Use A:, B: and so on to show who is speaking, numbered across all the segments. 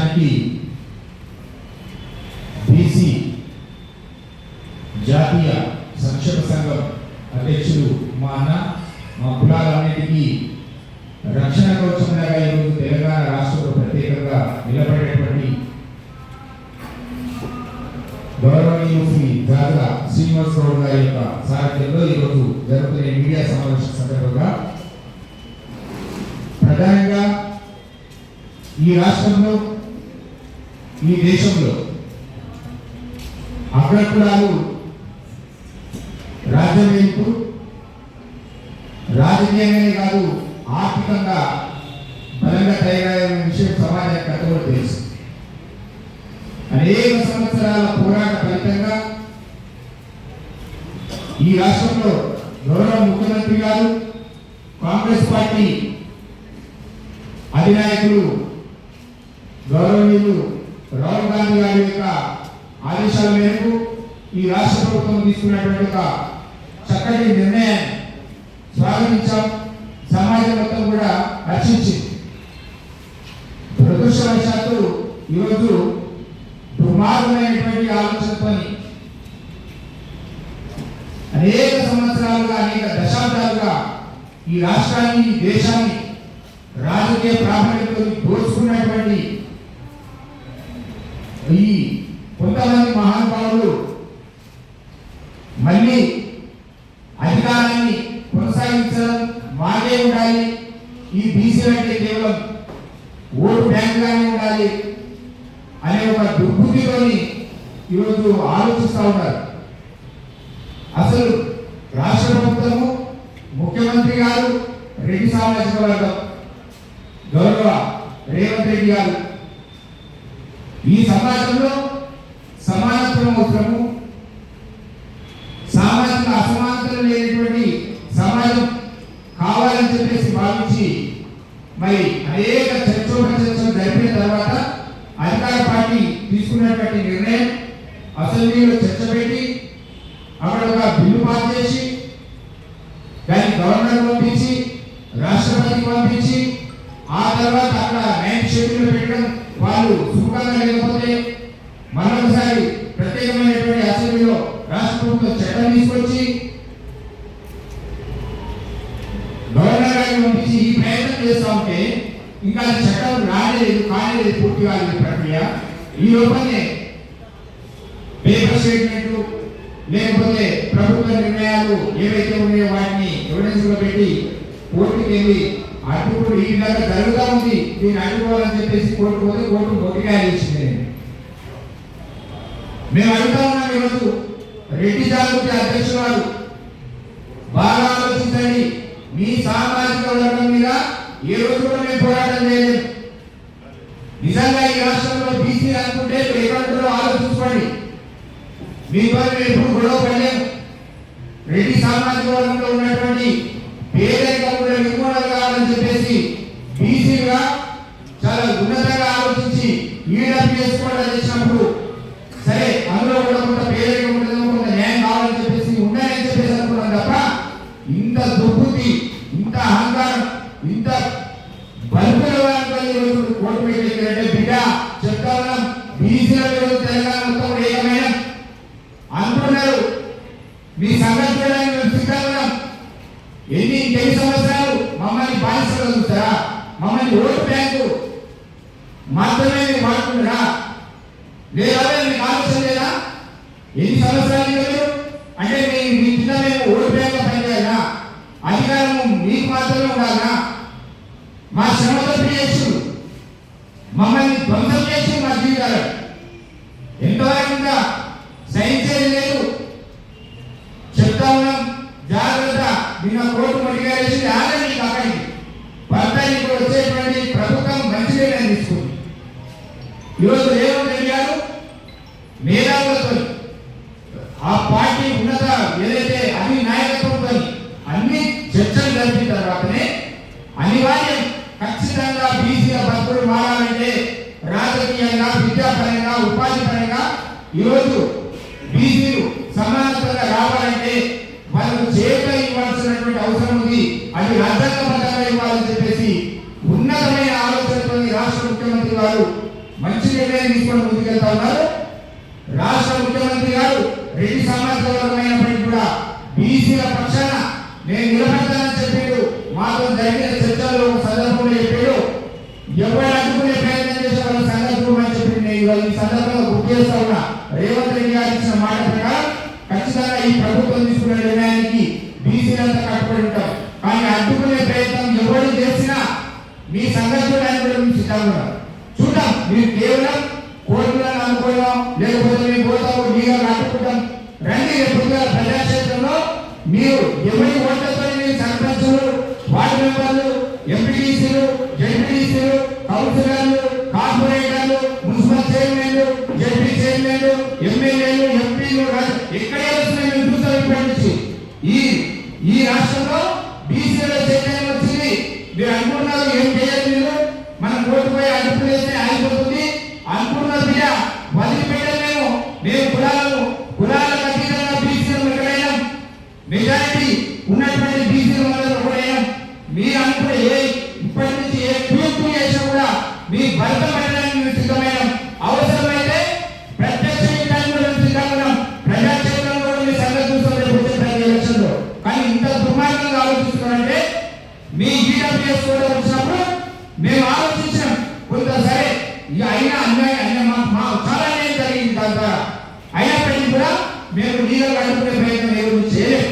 A: దేశానికి బీసీ జాతీయ సంక్షేమ సంఘం అధ్యక్షుడు మా అన్న మా కులాలన్నిటికీ రక్షణ కవచంగా ఈరోజు తెలంగాణ రాష్ట్రంలో ప్రత్యేకంగా నిలబడేటువంటి గౌరవనీయులు శ్రీ జాగర శ్రీనివాస్ గౌడ్ గారి యొక్క సారథ్యంలో ఈరోజు జరుగుతున్న మీడియా సమావేశం సందర్భంగా ప్రధానంగా ఈ రాష్ట్రంలో ఈ దేశంలో అగ్రకులాలు రాజ్యం వెళ్తూ రాజకీయంగానే కాదు ఆర్థికంగా బలంగా తయారైన విషయం సమాజానికి అంతవరకు తెలుసు. అనేక సంవత్సరాల పోరాట ఫలితంగా ఈ రాష్ట్రంలో గౌరవ ముఖ్యమంత్రి గారు కాంగ్రెస్ పార్టీ అధినాయకులు గౌరవనీయులు రాహుల్ గాంధీ గారి యొక్క ఆదేశాల మేరకు ఈ రాష్ట్ర ప్రభుత్వం తీసుకున్నటువంటి ఒక చక్కటి నిర్ణయాన్ని స్వాగతించాం. సమాజం మొత్తం కూడా హర్షించింది. దురదృష్టవశాత్తు ఈరోజు దుర్మార్గమైనటువంటి ఆలోచనతో అనేక సంవత్సరాలుగా అనేక దశాబ్దాలుగా ఈ రాష్ట్రాన్ని ఈ దేశాన్ని రాజకీయ ప్రాధాన్యతతో దోచుకున్నటువంటి ఈ కొంతమంది మహానుభావులు మళ్ళీ అధికారాన్ని కొనసాగించడం మాకే ఉండాలి, ఈ బీసీ అంటే కేవలం ఓటు బ్యాంకుగానే ఉండాలి అనే ఒక దుర్బుద్ధితోని ఈరోజు ఆలోచిస్తూ ఉన్నారు. అసలు రాష్ట్ర ప్రభుత్వము ముఖ్యమంత్రి గారు రెడ్డి సామాజిక వర్గం గౌరవ రేవంత్ రెడ్డి గారు ఈ సమాజంలో సమానత్వం అవసరము, సామాజిక అసమానతలు లేనటువంటి సమాజం కావాలని చెప్పేసి భావించి మరి అనేక చర్చలు జరిపిన తర్వాత అధికార పార్టీ తీసుకున్నటువంటి నిర్ణయం అసెంబ్లీలో చర్చ పెట్టి అక్కడ ఒక బిల్లు పాస్ చేసి దాన్ని గవర్నర్ పంపించి రాష్ట్రపతికి పంపించి ఆ తర్వాత అక్కడ 9th షెడ్యూల్ పెట్టడం వాళ్ళు సుఖంగా లేకపోతే మరొకసారి ప్రత్యేకమైనటువంటి అసెంబ్లీలో రాష్ట్ర ప్రభుత్వం చట్టం తీసుకొచ్చి గవర్నర్ గారిని పంపించి ఈ ప్రయత్నం చేస్తా ఉంటే ఇంకా చట్టం రాలేదు, కాలేదు, పూర్తి కాలేదు ప్రక్రియ. ఈ లోపలనే పేపర్ స్టేట్మెంట్ లేకపోతే ప్రభుత్వ నిర్ణయాలు ఏవైతే ఉన్నాయో వాటిని ఎవిడెన్స్ లో పెట్టి కోర్టుకి వెళ్ళి అడ్డుకుడు ఈ విధంగా జరుగుతూ ఉంది, దీన్ని అడ్డుకోవాలని చెప్పేసి కోర్టు పోతే కోర్టు మొట్టికాయ ఇచ్చింది. మేము అడుగుతా ఉన్నాం ఈరోజు రెడ్డి జాగృతి అధ్యక్షులు వారు బాగా ఆలోచించండి. మీ సామాజిక వర్గం మీద ఏ రోజు కూడా మేము పోరాటం చేయలేదు. నిజంగా ఈ రాష్ట్రంలో బీసీ అనుకుంటే ఎక్కడో ఆలోచించుకోండి. మీతో ఎప్పుడు గొడవ పడలేము. రెడ్డి సామాజిక వర్గంలో ఉన్నటువంటి పేదరికం కూడా నిర్మూలన కావాలని చెప్పేసి బీసీగా చాలా ఉన్నతంగా ఆలోచించి ఈడప్ చేసుకోవడం చేసినప్పుడు సరే అందులో కూడా కొంత పేదరికం ఉండదు, కొంత న్యాయం కావాలని చెప్పేసి ఉన్నాయని చెప్పేసి అనుకున్నాం తప్ప ఇంత దుర్బుద్ధి, ఇంత అహంకారం, ఇంత బలుపులవాళ్ళు కోర్టు పెట్టిందంటే బిడ్డ చెప్తా ఉన్నాం. బీసీల తెలంగాణ మొత్తం ఏకమైన అంటున్నారు. మీ సంగతి చేయడానికి మేము సిద్ధంగా ఉన్నాం. ఎన్ని సంవత్సరాలు మమ్మల్ని బానిసలు చూస్తారా? మమ్మల్ని ఓటు బ్యాంకు మాత్రమే మీరు వాడుతున్నారా? లేదా మీకు ఆలోచన లేదా? ఎన్ని సంవత్సరాలు మీరు అంటే మీ కింద మేము ఓటు బ్యాంకు పనిచేయాలా? అధికారం మీకు మాత్రమే ఉండాలా? మా శ్రమతో చేసు మమ్మల్ని ధ్వంసం చేసి మా జీవితాలు ఎంతవరకు ఇంకా సహించేది లేదు. చెప్తా ఉన్నాం జాగ్రత్త. నిన్న కోర్టు మొట్టిగా వేసి ఆగండి అక్కడికి భర్త ఇప్పుడు వచ్చేటువంటి ప్రభుత్వం మంచి నిర్ణయం తీసుకుంది. ఈరోజు రేవంత్ రెడ్డి గారు మేధావులతో ఆ పార్టీ ఉన్నత ఏదైతే అన్ని నాయకత్వంతో అన్ని చర్చలు జరిపిన తర్వాతనే అనివార్యం ఖచ్చితంగా బీసీల బతుకులు మారాలంటే రాజకీయంగా, విద్యాపరంగా, ఉపాధి పరంగా ఈరోజు బీసీలు సమానతంగా రావాలంటే వాళ్ళకు చేత ఇవ్వాల్సినటువంటి అవసరం ఉంది. అది రాజ్యాంగబద్ధంగా ఇవ్వాలని చెప్పేసి ఉన్నతమైన ఆలోచనతో రాష్ట్ర ముఖ్యమంత్రి గారు మంచి నిర్ణయం తీసుకొని ముందుకెళ్తా ఉన్నారు. రాష్ట్ర ముఖ్యమంత్రి గారు రెడ్డి సామాజిక వర్గమైనప్పటికీ కూడా బీసీల పక్షాన నేను నిలబడతానని చెప్పాడు. మాతో జరిగిన చర్చలో ఒక సందర్భంలో చెప్పాడు, ఎవరు అడ్డుకునే ప్రయత్నం చేసే వాళ్ళ సందర్భం అని చెప్పి నేను ఈ సందర్భంగా గుర్తు చేస్తా ఉన్నా. రేవంత్ రెడ్డి గారు ఇచ్చిన మాట ప్రకారం ఖచ్చితంగా ఈ ప్రభుత్వం తీసుకున్న నిర్ణయానికి బీసీలంతా కట్టుబడి ఉంటాం. కానీ అడ్డుకునే ప్రయత్నం ఎవరు చేసినా మీ సంగతి కూడా సిద్ధంగా చూద్దాం. మీరు కేవలం కోర్టులను అనుకోవడం లేకపోతే మేము పోతాము మీగా అడ్డుకుంటాం రండి. ఎప్పుడుగా ప్రజాక్షేత్రంలో మీరు ఎవరి ఓట్లతో మీరు సర్పంచులు, వార్డు మెంబర్లు, ఎంపీటీసీలు, జెడ్పీటీసీలు, కౌన్సిలర్లు, కార్పొరేటర్లు, మున్సిపల్ చైర్మన్లు, జెడ్పీ చైర్మన్లు, ఎమ్మెల్యేలు, ఎంపీలు ఎక్కడే వస్తున్నాయి మేము చూస్తాం. ఇప్పటి నుంచి ఈ రాష్ట్రంలో బీసీల చైతన్యం వచ్చింది. మీరు అనుకుంటున్నారు ఏం చేయాలి, మీరు మనం ఓటు పోయి అడుపు వేస్తే ఆగిపోతుంది అనుకున్నారు. బిడ్డ వదిలిపెట్టలేము. మేము కులాలకు అతీతంగా బీసీలు ఒకటైనా మెజారిటీ ఉన్నటువంటి బీసీలు ఒకటైనా మీరు అనుకునే ఇప్పటి నుంచి ఏ ట్యూబ్ చేసినా కూడా మీ భర్త పెట్టడానికి మేము సిద్ధమైన అవసరమైతే ప్రత్యక్ష యుద్ధానికి కూడా మేము సిద్ధంగా ప్రజాక్షేత్రంలో కూడా మీ సంగతి చూస్తాం ఎలక్షన్లో. కానీ ఇంత దుర్మార్గంగా ఆలోచిస్తున్నారంటే మీ ఈడబ్ల్యూఎస్ కూడా వచ్చినప్పుడు మేము ఆలోచించాం కొంత సరే అయినా అన్యాయం అయినా మా చాలా అన్యాయం జరిగింది. దాని ద్వారా అయినప్పటికీ కూడా మేము లీగల్ అడుగునే ప్రయత్నం ఏదో చేయలేదు.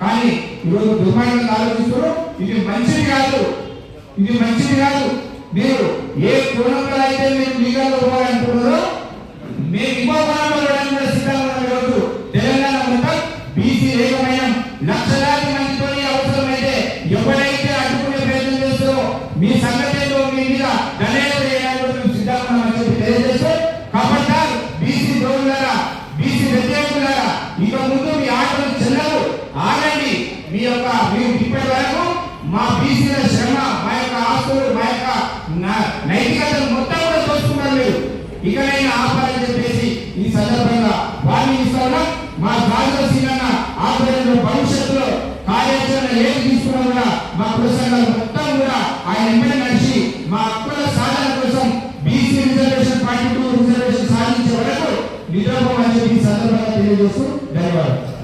A: కానీ ఈరోజు దుర్మార్గంగా ఆలోచిస్తారు. ఇది మంచిది కాదు, ఇది మంచిది కాదు. మీరు ఏ కోణంలో అయితే మీరు లీగల్గా పోవాలనుకున్నారో మేము ఇంకో కోణంలో కూడా సిద్ధంగా ఈరోజు తెలంగాణ మొత్తం బీసీ ఏకమైన లక్షలాది మందితో అవసరమైతే ఎవరైతే అడ్డుకునే ప్రయత్నం చేస్తారో మీ సంఘటనలో మీ మీద దండయాత్ర చేయడానికి మేము సిద్ధంగా చెప్పి తెలియజేస్తూ కాబట్టి బీసీ ద్రోహులారా, బీసీ వ్యతిరేకులారా, ఇక ముందు మీ ఆటలు చెల్లవు. ఆగండి. మీరు ఇప్పటి వరకు మా బీసీల శ్రమ, మా యొక్క ఆస్తులు, మా యొక్క నైతికతను మొత్తం కూడా చూసుకున్నారు. మీరు ఇకనైనా ఆపాలని చెప్పేసి ఈ సందర్భంగా వారిని ఇస్తాను. మా రాజుల సింగన్న ఆధ్వర్యంలో భవిష్యత్తులో కార్యాచరణ ఏది తీసుకున్నా కూడా మా కుల సంఘాలు మొత్తం కూడా ఆయన వెంబడి నడిచి మా హక్కుల సాధన కోసం బీసీ రిజర్వేషన్ 42 రిజర్వేషన్ సాధించే వరకు నిద్రపోమని చెప్పి ఈ సందర్భంగా తెలియజేస్తూ ధన్యవాదాలు.